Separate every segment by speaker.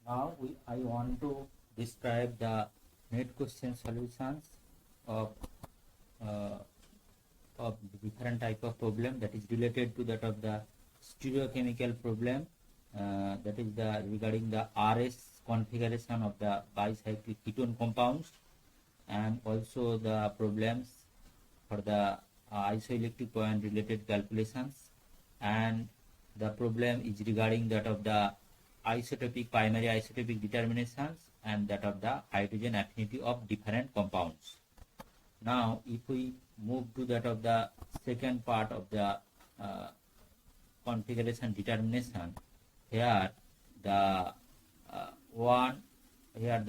Speaker 1: Now I want to describe the net question solutions of uh, of different type of problem that is related to that of the stereochemical problem, that is the regarding the RS configuration of the bicyclic ketone compounds, and also the problems for the isoelectric point related calculations, and the problem is regarding that of the isotopic primary isotopic determinations and that of the hydrogen affinity of different compounds. Now if we move to that of the second part of the configuration determination, here the there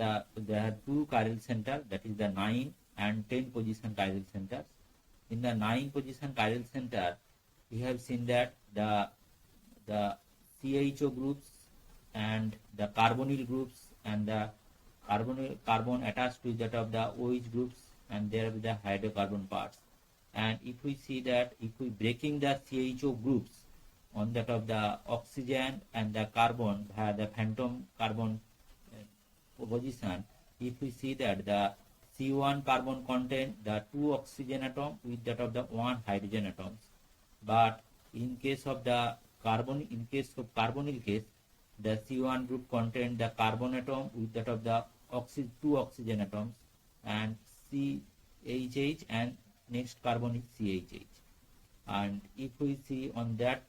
Speaker 1: are two chiral centers, that is the 9 and 10 position chiral centers. In the 9 position chiral center, we have seen that the CHO groups and the carbonyl groups and the carbon attached to that of the OH groups, and there will be the hydrocarbon parts. And if we see that if we breaking the CHO groups on that of the oxygen and the carbon via the phantom carbon position, if we see that the C1 carbon contain the 2 oxygen atom with that of the 1 hydrogen atoms, but in case of the carbonyl case, the C1 group contain the carbon atom with that of the 2 oxygen atoms and CHH, and next carbon is CHH. And if we see on that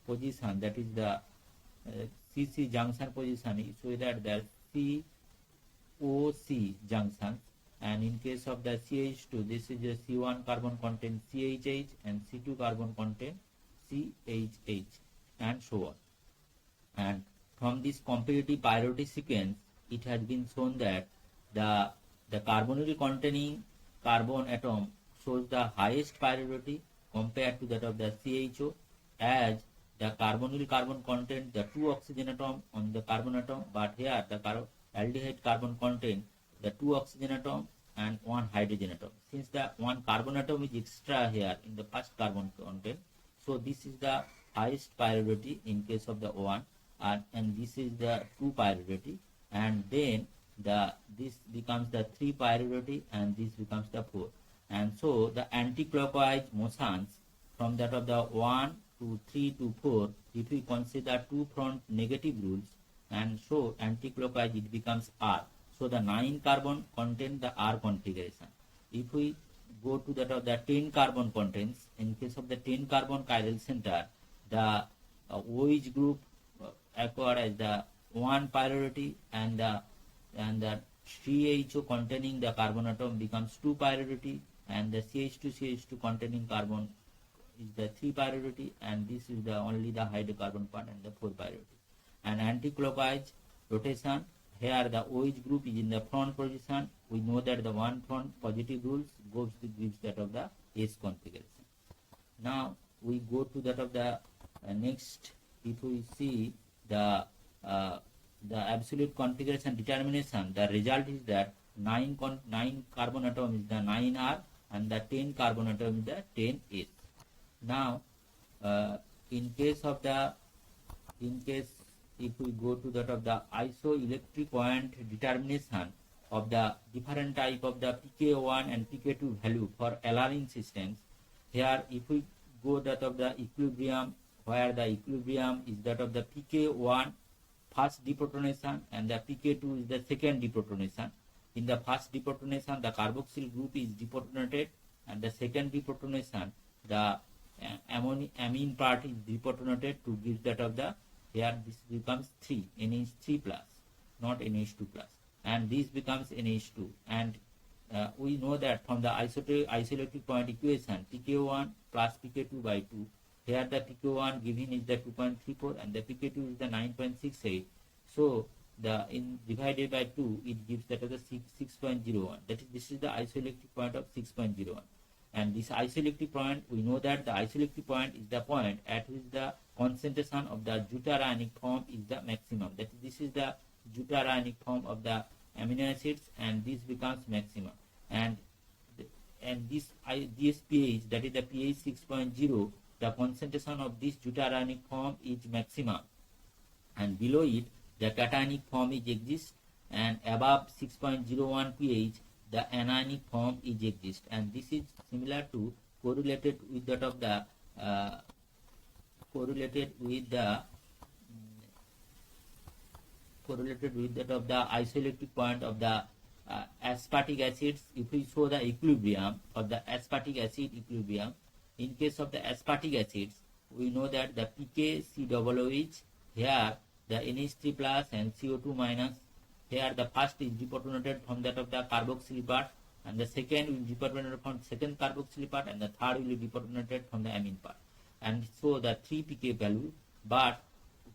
Speaker 1: position, that is the CC junction position, so that the COC junction, and in case of the CH2, this is the C1 carbon contain CHH and C2 carbon contain CHH, and so on. And from this comparative priority sequence, it has been shown that the carbonyl containing carbon atom shows the highest priority compared to that of the CHO, as the carbonyl carbon contain the 2 oxygen atom on the carbon atom, but here the aldehyde carbon contain the 2 oxygen atom and 1 hydrogen atom. Since the 1 carbon atom is extra here in the first carbon content, so this is the highest priority in case of the O1, and this is the 2 priority, and then this becomes the 3 priority, and this becomes the 4. And so the anti-clockwise motions from that of the 1 to 3 to 4, if we consider 2 front negative rules, and so anti-clockwise it becomes R. So the 9 carbon contain the R configuration. If we go to that of the 10 carbon contains, in case of the 10 carbon chiral center, the OH group acquired as the 1 priority, and the CHO containing the carbon atom becomes 2 priority, and the CH2 containing carbon is the 3 priority, and this is the only the hydrocarbon part and the 4 priority. And anti-clockwise rotation, here the OH group is in the front position. We know that the 1 front positive rules gives that of the S configuration. Now we go to that of the next. If we see the absolute configuration determination, the result is that 9 carbon atom is the 9R and the 10 carbon atom is the 10S. Now if we go to that of the isoelectric point determination of the different type of the pK1 and pK2 value for aligning systems, here if we go that of the equilibrium, where the equilibrium is that of the pK1 first deprotonation and the pK2 is the second deprotonation. In the first deprotonation, the carboxyl group is deprotonated, and the second deprotonation, the amine part is deprotonated to give that of the, here this becomes 3, NH3 plus, not NH2 plus, and this becomes NH2. And we know that from the isoelectric point equation, pK1 plus pK2 by 2, here the pK1 given is the 2.34 and the pK2 is the 9.68. So divided by 2, it gives that of the 6.01. This is the isoelectric point of 6.01. And this isoelectric point, we know that the isoelectric point is the point at which the concentration of the deuterionic form is the maximum. This is the deuterionic form of the amino acids, and this becomes maximum. And this pH, that is the pH 6.0, the concentration of this deuterionic form is maximum, and below it the cationic form is exists, and above 6.01 pH the anionic form is exist, and this is similar to correlated with that of the correlated with that of the isoelectric point of the aspartic acids. If we show the equilibrium for the aspartic acid equilibrium, in case of the aspartic acids, we know that the pKCOOH, here the NH3 plus and CO2 minus, here the first is deprotonated from that of the carboxyl part, and the second will be deprotonated from second carboxyl part, and the third will be deprotonated from the amine part, and so the 3 pK value. But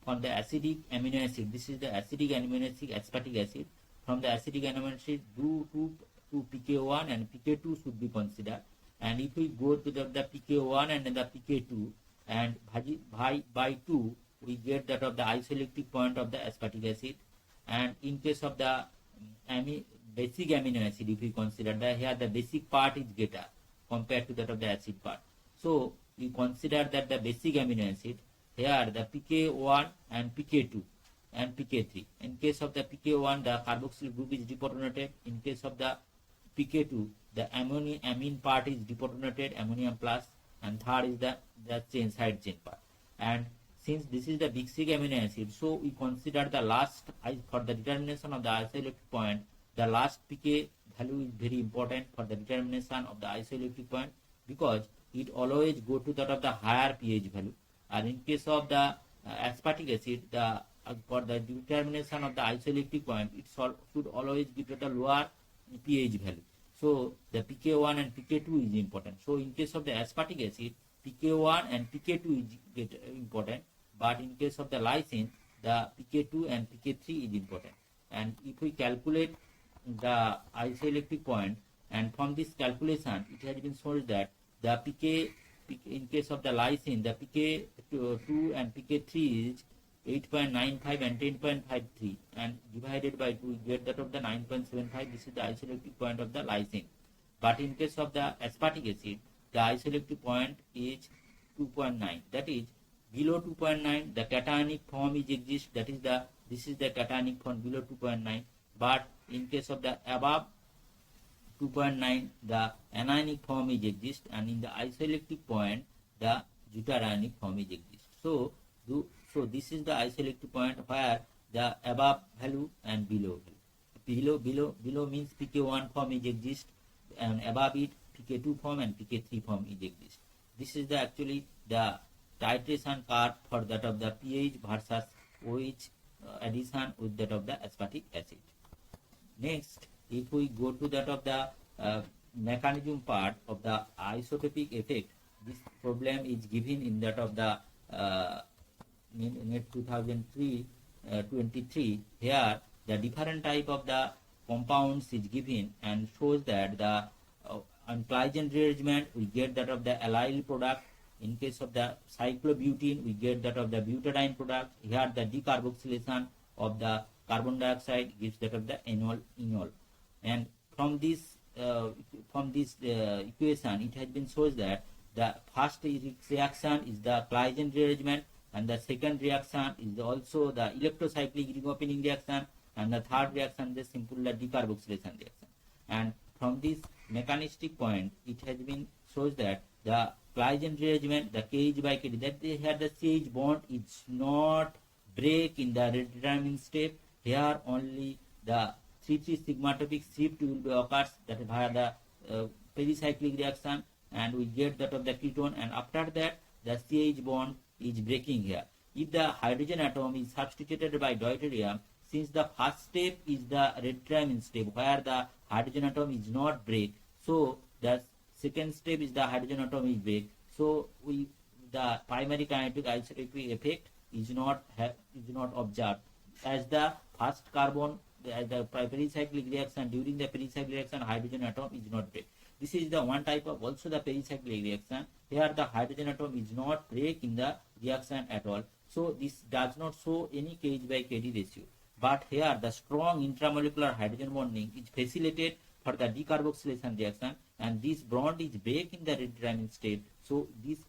Speaker 1: from the acidic amino acid, this is the acidic amino acid aspartic acid, from the acidic amino acid to pK1 and pK2 should be considered, and if we go to the pK1 and the pK2 and by 2, we get that of the isoelectric point of the aspartic acid. And in case of the basic amino acid, if we consider that here the basic part is greater compared to that of the acid part, so we consider that the basic amino acid, here the pK1 and pK2 and pK3. In case of the pK1, the carboxyl group is deprotonated. In case of the pK2, the amine part is deprotonated, ammonium plus, and third is the side chain part. And since this is the basic amino acid, so we consider the last, for the determination of the isoelectric point, the last pK value is very important for the determination of the isoelectric point, because it always go to that of the higher pH value. And in case of the aspartic acid, for the determination of the isoelectric point, it should always give it a lower pH value. So the pK1 and pK2 is important. So in case of the aspartic acid, pK1 and pK2 is important, but in case of the lysine, the pK2 and pK3 is important. And if we calculate the isoelectric point, and from this calculation, it has been shown that the pK in case of the lysine, the pK2 and pK3 is 8.95 and 10.53, and divided by 2, we get that of the 9.75. This is the isoelectric point of the lysine. But in case of the aspartic acid, the isoelectric point is 2.9. That is, below 2.9, the cationic form is exist. This is the cationic form below 2.9. But in case of the above 2.9, the anionic form is exist, and in the isoelectric point, the deuterionic form is exist. So this is the isoelectric point where the above value and below value. Below means pK1 form is exist, and above it pK2 form and pK3 form is exist. This is actually the titration curve for that of the pH versus OH addition with that of the aspartic acid. Next, if we go to that of the mechanism part of the isotopic effect, this problem is given in that of the NET 2023. Here the different type of the compounds is given and shows that the on Claisen rearrangement we get that of the allyl product. In case of the cyclobutene, we get that of the butadiene product. Here the decarboxylation of the carbon dioxide gives that of the enol. And from this equation, it has been shown that the first reaction is the Claisen rearrangement, and the second reaction is also the electrocyclic ring opening reaction, and the third reaction is simple decarboxylation reaction. And from this mechanistic point, it has been shown that the Claisen rearrangement, the KH by KD, that here the CH bond is not break in the redetermining step. Here only the 3,3 sigmatopic shift will be occurs, that via the pericyclic reaction, and we get that of the ketone, and after that the CH bond is breaking here. If the hydrogen atom is substituted by deuterium, since the first step is the redetermining step where the hydrogen atom is not break, so the second step is the hydrogen atom is break. So the primary kinetic isotopic effect is not observed, as the first carbon, the pericyclic reaction, during the pericyclic reaction hydrogen atom is not break. This is the one type of also the pericyclic reaction. Here the hydrogen atom is not break in the reaction at all. So this does not show any KH by KD ratio. But here the strong intramolecular hydrogen bonding is facilitated for the decarboxylation reaction, and this bond is break in the redetermining state. So this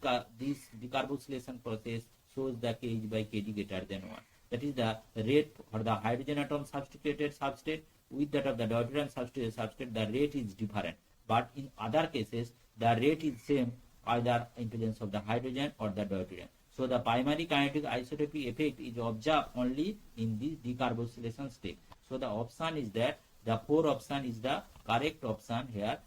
Speaker 1: decarboxylation process shows the KH by KD greater than 1. that is the rate for the hydrogen atom substituted substrate with that of the deuterium substituted substrate, the rate is different. But in other cases, the rate is same either in presence of the hydrogen or the deuterium. So the primary kinetic isotopic effect is observed only in this decarboxylation state. So the option is that the 4 option is the correct option here.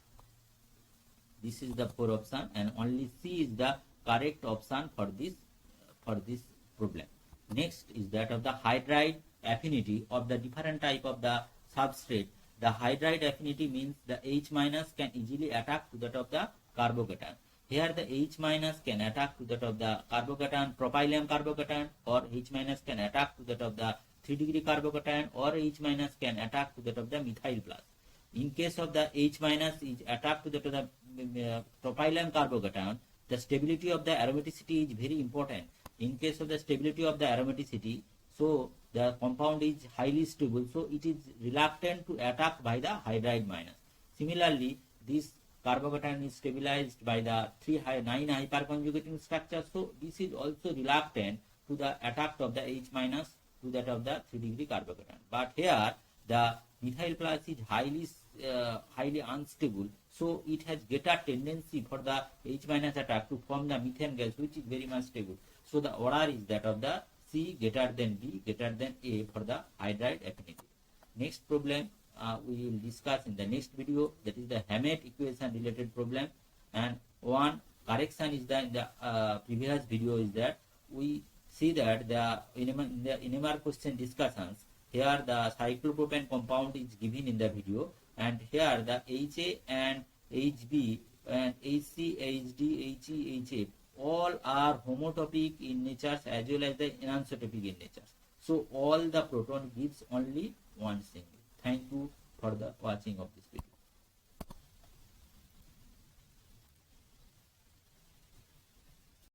Speaker 1: This is the 4 option, and only C is the correct option for this problem. Next is that of the hydride affinity of the different type of the substrate. The hydride affinity means the H minus can easily attack to that of the carbocation. Here the H minus can attack to that of the carbocation, propylium carbocation, or H minus can attack to that of the 3-degree carbocation, or H minus can attack to that of the methyl plus. In case of the H minus is attacked to that of the propylium carbocation, the stability of the aromaticity is very important. In case of the stability of the aromaticity, so the compound is highly stable, so it is reluctant to attack by the hydride minus. Similarly, this carbocation is stabilized by the 9 hyperconjugating structure, so this is also reluctant to the attack of the H minus to that of the 3-degree carbocation. But here the methyl plus is highly unstable, so it has greater tendency for the H minus attack to form the methane gas, which is very much stable. So the order is that of the C greater than B greater than A for the hydride affinity. Next problem we will discuss in the next video, that is the Hammett equation related problem. And one correction is that in the previous video is that we see that in the NMR question discussions, here the cyclopropane compound is given in the video, and here the HA and HB and HC, HD, HE, HF all are homotopic in nature as well as the anisotropic in nature. So all the proton gives only one single. Thank you for the watching of this video.